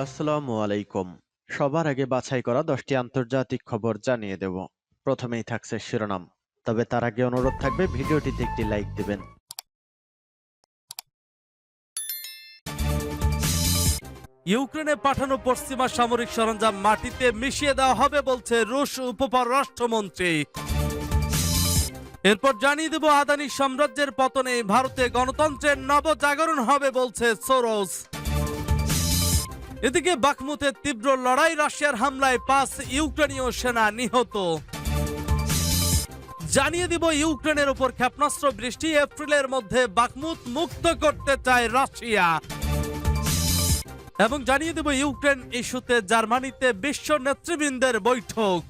আসসালামু আলাইকুম। সবার আগে বাছাই করা 10টি আন্তর্জাতিক খবর জানিয়ে দেব। প্রথমেই থাকছে শিরোনাম। তবে তার আগে অনুরোধ থাকবে ভিডিওটিতে একটি লাইক দিবেন। ইউক্রেনে পাঠানো পশ্চিমা সামরিক সরঞ্জাম মাটিতে মিশিয়ে দেওয়া হবে বলছে রুশ উপপররাষ্ট্রমন্ত্রী। এরপর জানিয়ে দেব আদানি সাম্রাজ্যের পতনে ভারতে গণতন্ত্রের নবজাগরণ হবে বলছে সোরস। এদিকে বাখমুতের তীব্র লড়াই, রাশিয়ার হামলায় 5 ইউক্রেনীয় সেনা নিহত। জানিয়ে দিব ইউক্রেনের উপর ক্ষেপণাস্ত্র বৃষ্টি, এপ্রিলের মধ্যে বাখমুত মুক্ত করতে চায় রাশিয়া। এবং জানিয়ে দেব ইউক্রেন ইস্যুতে জার্মানিতে বিশ্ব নেতৃবৃন্দের বৈঠক।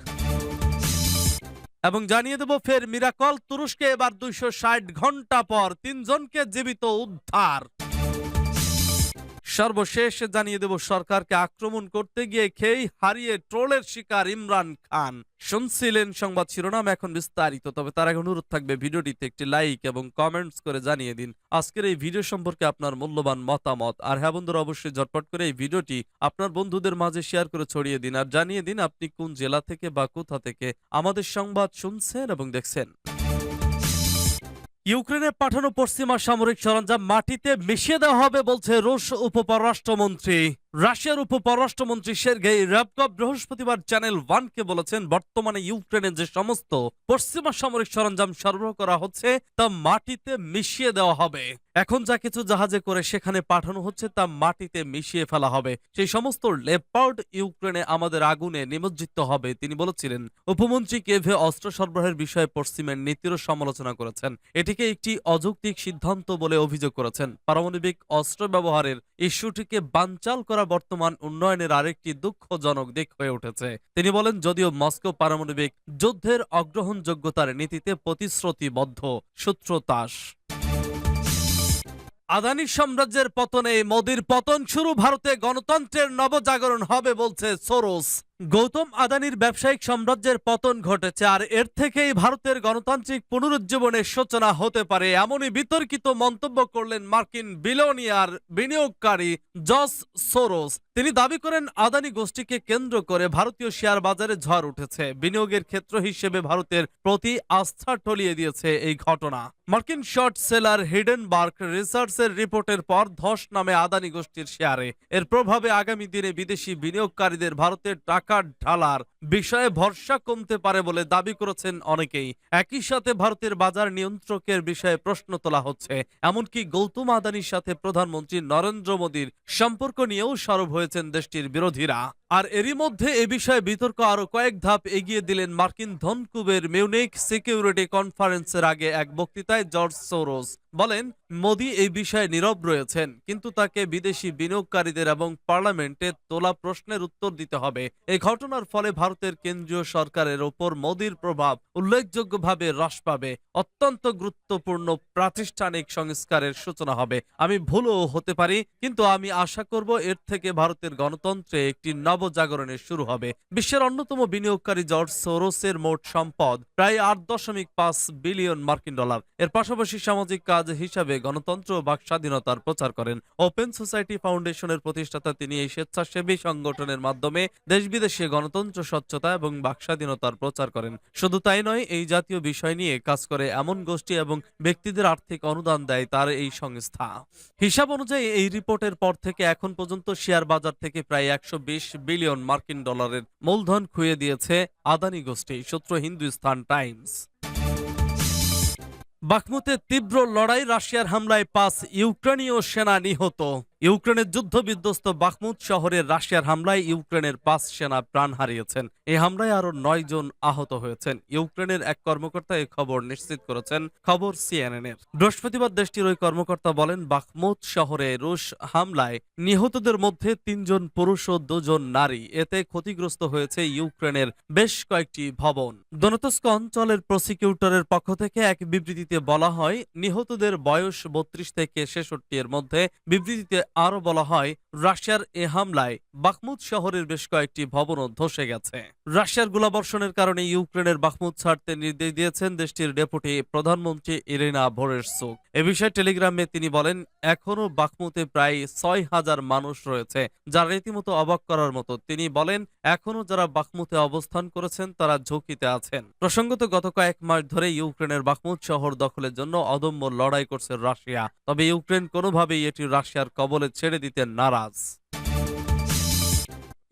এবং জানিয়ে দেব ফের মিরাকল, তুরস্কে এবার 260 ঘন্টা পর 3 জনকে জীবিত উদ্ধার। সর্বশেষ জানিয়ে দেব সরকারকে আক্রমণ করতে গিয়ে খেই হারিয়ে ট্রোলের শিকার ইমরান খান। শুনছিলেন সংবাদ শিরোনাম, এখন বিস্তারিত। তবে তার আগে অনুরোধ থাকবে ভিডিওটিতে একটি লাইক এবং কমেন্টস করে জানিয়ে দিন আজকের এই ভিডিও সম্পর্কে আপনার মূল্যবান মতামত। আর হ্যাঁ বন্ধুরা, অবশ্যই ঝটপট করে এই ভিডিওটি আপনার বন্ধুদের মাঝে শেয়ার করে ছড়িয়ে দিন আর জানিয়ে দিন আপনি কোন জেলা থেকে বা কোথা থেকে আমাদের সংবাদ শুনছেন এবং দেখছেন। ইউক্রেনে পাঠানো পশ্চিমা সামরিক সরঞ্জাম মাটিতে মিশিয়ে দেওয়া হবে বলছে রুশ উপপররাষ্ট্রমন্ত্রী। রাশিয়ার উপপররাষ্ট্রমন্ত্রী সের্গেই র্যাবকভ বৃহস্পতিবার চ্যানেল 1-কে বলেছেন, বর্তমানে ইউক্রেনে যে সমস্ত পশ্চিমা সামরিক সরঞ্জাম সরবরাহ করা হচ্ছে তা মাটিতে মিশিয়ে দেওয়া হবে। এখন যা কিছু জাহাজে করে সেখানে পাঠানো হচ্ছে তা মাটিতে মিশিয়ে ফেলা হবে। সেই সমস্ত লেপার্ড ইউক্রেনে আমাদের আগুনে নিমজ্জিত হবে, তিনি বলেছিলেন। উপমন্ত্রী কেভে অস্ত্র সরবরাহের বিষয়ে পশ্চিমের নীতিরও সমালোচনা করেছেন। এটিকে একটি অযৌক্তিক সিদ্ধান্ত বলে অভিযোগ করেছেন। পারমাণবিক অস্ত্র ব্যবহারের ইস্যুটিকে বানচাল করা বর্তমান উন্নয়নের আরেকটি দুঃখজনক দিক হয়ে উঠেছে। তিনি বলেন, যদিও মস্কো পারমাণবিক যুদ্ধের অগ্রহণযোগ্যতার নীতিতে প্রতিশ্রুতিবদ্ধ। সূত্র তাস। আদানি সাম্রাজ্যের পতনে মোদির পতন শুরু, ভারতে গণতন্ত্রের নবজাগরণ হবে বলছে সোরস। গৌতম আদানির ব্যবসায়িক সাম্রাজ্যের পতন ঘটেছে আর এর থেকেই ভারতের গণতান্ত্রিক পুনরুজ্জীবনের সূচনা হতে পারে, এমনই বিতর্কিত মন্তব্য করলেন মার্কিন বিলিয়নিয়ার বিনিয়োগকারী জর্জ সোরস। তিনি দাবি করেন, আদানি গোষ্ঠীকে কেন্দ্র করে ভারতীয় শেয়ার বাজারে ঝড় উঠেছে। বিনিয়োগের ক্ষেত্র হিসেবে ভারতের প্রতি আস্থা টলিয়ে দিয়েছে এই ঘটনা। মার্কিন শর্ট সেলার হিডেনবার্গ রিসার্চের রিপোর্টের পর ধস নামে আদানি গোষ্ঠীর শেয়ারে। এর প্রভাবে আগামী দিনে বিদেশি বিনিয়োগকারীদের ভারতের টাকা ঢালার বিষয়ে ভরসা কমতে পারে বলে দাবি করেছেন অনেকেই। একই সাথে ভারতের বাজার নিয়ন্ত্রকের বিষয়ে প্রশ্ন তোলা হচ্ছে। এমনকি গৌতম আদানির সাথে প্রধানমন্ত্রী নরেন্দ্র মোদীর সম্পর্ক নিয়েও সরব হয়েছেন দেশটির বিরোধীরা। আর এরই মধ্যে এ বিষয়ে বিতর্ক আরো কয়েক ধাপ এগিয়ে দিলেন মার্কিন ধনকুবের মিউনিক সিকিউরিটি কনফারেন্সের আগে এক বক্তৃতায় জর্জ সোরস। বলেন, মোদি এই বিষয়ে নীরব রয়েছেন, কিন্তু তাকে বিদেশি বিনিয়োগকারীদের এবং পার্লামেন্টে তোলা প্রশ্নের উত্তর দিতে হবে। এই ঘটনার ফলে ভারতের কেন্দ্রীয় সরকারের ওপর মোদির প্রভাব উল্লেখযোগ্যভাবে হ্রাস পাবে। অত্যন্ত গুরুত্বপূর্ণ প্রাতিষ্ঠানিক সংস্কারের সূচনা হবে। আমি ভুলও হতে পারি, কিন্তু আমি আশা করব এর থেকে ভারতের গণতন্ত্রে একটি নবজাগরণের শুরু হবে। বিশ্বের অন্যতম বিনিয়োগকারী জর্জ সোরসের মোট সম্পদ প্রায় 8.5 বিলিয়ন মার্কিন ডলার। এর পাশাপাশি সামাজিক কাজ হিসাবে গণতন্ত্র ও বাক স্বাধীনতার প্রচার করেন। ওপেন সোসাইটি ফাউন্ডেশনের প্রতিষ্ঠাতা তিনি। এই স্বেচ্ছাসেবী সংগঠনের মাধ্যমে দেশ বিদেশে গণতন্ত্র, স্বচ্ছতা এবং বাক স্বাধীনতার প্রচার করেন। শুধু তাই নয়, এই জাতীয় বিষয় নিয়ে কাজ করে এমন গোষ্ঠী এবং ব্যক্তিদের আর্থিক অনুদান দেয় তার এই সংস্থা। হিসাব অনুযায়ী এই রিপোর্টের পর থেকে এখন পর্যন্ত শেয়ার বাজার থেকে প্রায় 120 বিলিয়ন মার্কিন ডলারের মূলধন খুইয়ে দিয়েছে আদানি গোষ্ঠী। সূত্র হিন্দুস্তান টাইমস। বাখমুতে তীব্র লড়াই, রাশিয়ার হামলায় 5 ইউক্রেনীয় সেনা নিহত। ইউক্রেনের যুদ্ধ বিধ্বস্ত বাখমুত শহরের রাশিয়ার হামলায় ইউক্রেনের 5 সেনা প্রাণ হারিয়েছেন। এই হামলায় আরো 9 জন আহত হয়েছেন। ইউক্রেনের এক কর্মকর্তা এই খবর নিশ্চিত করেছেন, খবর CNN এর। বৃহস্পতিবার দেশটির ওই কর্মকর্তা বলেন, বাখমুত শহরে রুশ হামলায় নিহতদের মধ্যে 3 জন পুরুষ ও 2 জন নারী। এতে ক্ষতিগ্রস্ত হয়েছে ইউক্রেনের বেশ কয়েকটি ভবন। দনেতস্ক অঞ্চলের প্রসিকিউটরের পক্ষ থেকে এক বিবৃতিতে বলা হয়, নিহতদের বয়স 32 থেকে 66 এর মধ্যে। বিবৃতিতে আরো বলা হয়, রাশিয়ার এ হামলায় বাখমুত শহরের বেশ কয়েকটি ভবনও ধসে গেছে। রাশিয়ার গোলাবর্ষণের কারণে ইউক্রেনের বাখমুত ছাড়তে নির্দেশ দিয়েছেন দেশটির ডেপুটি প্রধানমন্ত্রী ইরিনা ভোরেটসুক। এ বিষয়ে টেলিগ্রামে তিনি বলেন, এখনো বাখমুতে প্রায় 6,000 মানুষ রয়েছে, যা রীতিমতো অবাক করার মতো। তিনি বলেন, এখনো যারা বাখমুতে অবস্থান করেছেন তারা ঝুঁকিতে আছেন। প্রসঙ্গত, গত কয়েক মাস ধরে ইউক্রেনের বাখমুত শহর দখলের জন্য অদম্য লড়াই করছে রাশিয়া। তবে ইউক্রেন কোনোভাবেই এটি রাশিয়ার কবলে ছেড়ে দিতে নারাজ।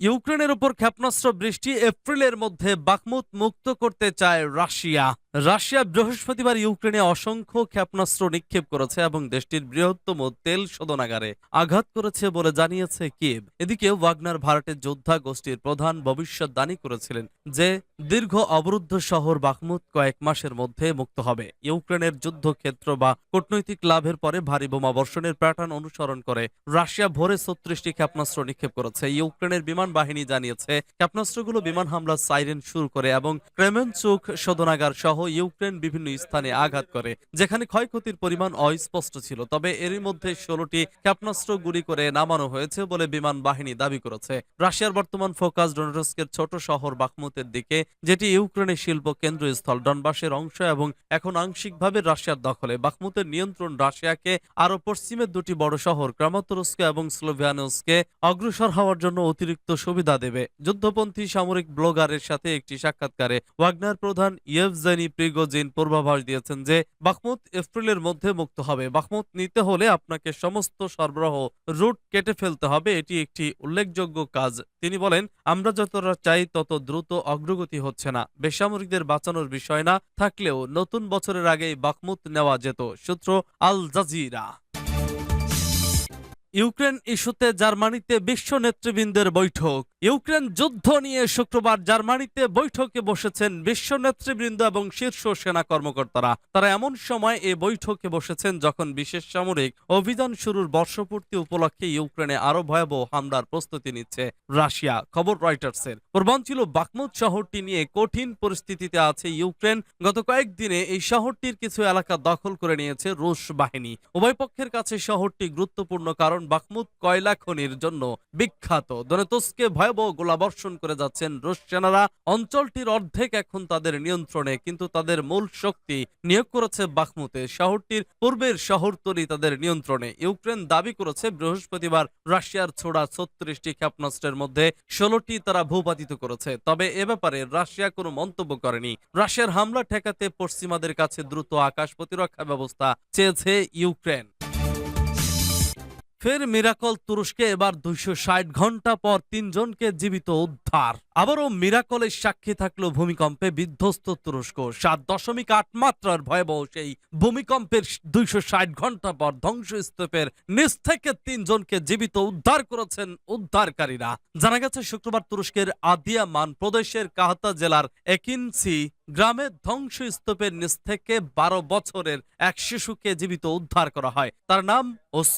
ইউক্রেনের উপর ক্ষেপণাস্ত্র বৃষ্টি, এপ্রিলের মধ্যে বাখমুত মুক্ত করতে চায় রাশিয়া। রাশিয়া বৃহস্পতিবার ইউক্রেনে অসংখ্য ক্ষেপণাস্ত্র নিক্ষেপ করেছে এবং দেশটির বৃহত্তম তেল শোধনাগারে আঘাত করেছে বলে জানিয়েছে কিয়েভ। এদিকে ওয়াগনার ভাড়াটের যোদ্ধা গোষ্ঠীর প্রধান ভবিষ্যদ্বাণী করেছিলেন যে দীর্ঘ অবরুদ্ধ শহর বাখমুত কয়েক মাসের মধ্যে মুক্ত হবে। ইউক্রেনের যুদ্ধক্ষেত্র বা কূটনৈতিক লাভের পরে ভারী বোমা বর্ষণের প্যাটার্ন অনুসরণ করে রাশিয়া ভোরে 36টি ক্ষেপণাস্ত্র নিক্ষেপ করেছে। ইউক্রেনের বিমান বাহিনী জানিয়েছে ক্ষেপণাস্ত্রগুলো বিমান হামলার সাইরেন শুরু করে এবং ক্রেমেনচুক শোধনাগার সহ ইউক্রেন বিভিন্ন স্থানে আঘাত করে, যেখানে ক্ষয়ক্ষতির পরিমাণ অস্পষ্ট ছিল। তবে এরই মধ্যে 16টি ক্ষেপণাস্ত্র গুলি করে নামানো হয়েছে বলে বিমান বাহিনী দাবি করেছে। রাশিয়ার বর্তমান ফোকাস ডনেটস্কের ছোট শহর বাখমুতের দিকে, যেটি ইউক্রেনের শিল্প কেন্দ্রস্থল, ডনবাসের অংশ এবং এখন আংশিকভাবে রাশিয়ার দখলে। বাখমুতের নিয়ন্ত্রণ রাশিয়াকে আরো পশ্চিমের দুটি বড় শহর ক্রামাতোরস্ক এবং স্লোভিয়ানস্কে অগ্রসর হওয়ার জন্য অতিরিক্ত সুবিধা দেবে। যুদ্ধপন্থী সামরিক ব্লগারের সাথে একটি সাক্ষাৎকারে ওয়াগনার প্রধান ইয়েভজেনি প্রিগোজিন পূর্বাভাস দিয়েছেন যে বাখমুত এপ্রিলের মধ্যে মুক্ত হবে। বাখমুত নিতে হলে আপনাকে সমস্ত সরবরাহ রুট কেটে ফেলতে হবে, এটি একটি উল্লেখযোগ্য কাজ। তিনি বলেন, আমরা যতটা চাই তত দ্রুত অগ্রগতি হচ্ছে না। বেসামরিকদের বাঁচানোর বিষয় না থাকলেও নতুন বছরের আগেই বাখমুত নেওয়া যেত। সূত্র আল জাজিরা। ইউক্রেন ইস্যুতে জার্মানিতে বিশ্ব নেতৃবৃন্দের বৈঠক। ইউক্রেন যুদ্ধ নিয়ে শুক্রবার জার্মানিতে বৈঠকে বসেছেন বিশ্ব নেতৃবৃন্দ এবং শীর্ষ সেনা কর্মকর্তারা। তারা এমন সময় এ বৈঠকে বসেছেন যখন বিশেষ সামরিক অভিযান শুরুর বর্ষপূর্তি উপলক্ষে ইউক্রেনে আরো ভয়াবহ হামলার প্রস্তুতি নিচ্ছে রাশিয়া। খবর রয়টার্সের। পূর্বাঞ্চল বাখমুত শহরটি নিয়ে কঠিন পরিস্থিতিতে আছে ইউক্রেন। গত কয়েকদিনে এই শহরটির কিছু এলাকা দখল করে নিয়েছে রুশ বাহিনী। উভয় পক্ষের কাছে শহরটি গুরুত্বপূর্ণ, কারণ বাখমুত কয়লা খনির জন্য বিখ্যাত। দনেতস্কে ভয়াবহ গোলাবর্ষণ করে যাচ্ছেন রুশ সেনারা। অঞ্চলটির অর্ধেক এখন তাদের নিয়ন্ত্রণে, কিন্তু তাদের মূল শক্তি নিয়োগ করেছে বাখমুতে। শহরটির পূর্বের শহরতলি তাদের নিয়ন্ত্রণে। ইউক্রেন দাবি করেছে বৃহস্পতিবার রাশিয়ার ছোড়া 36টি ক্ষেপণাস্ত্রের মধ্যে 16টি তারা ভূপাতিত করেছে। তবে এ ব্যাপারে রাশিয়া কোনো মন্তব্য করেনি। রাশিয়ার হামলা ঠেকাতে পশ্চিমাদের কাছে দ্রুত আকাশ প্রতিরক্ষা ব্যবস্থা চেয়েছে ইউক্রেন। ফের মিরাকল তুরস্কে, এবার 260 ঘন্টা পর 3 জনকে জীবিত উদ্ধার। আবারও মিরাকলের সাক্ষী থাকলো ভূমিকম্পে বিধ্বস্ত তুরস্ক। 7.8 মাত্রার ভয়াবহ সেই ভূমিকম্পের 260 ঘন্টা পর ধ্বংসস্তূপের নিচ থেকে 3 জনকে জীবিত উদ্ধার করেছেন উদ্ধারকারীরা। জানা গেছে শুক্রবার তুরস্কের আদিয়ামান প্রদেশের কাহাতা জেলার একিনসি গ্রামের ধ্বংসস্তূপের নিচ থেকে 12 বছরের এক শিশুকে জীবিত উদ্ধার করা হয়। তার নাম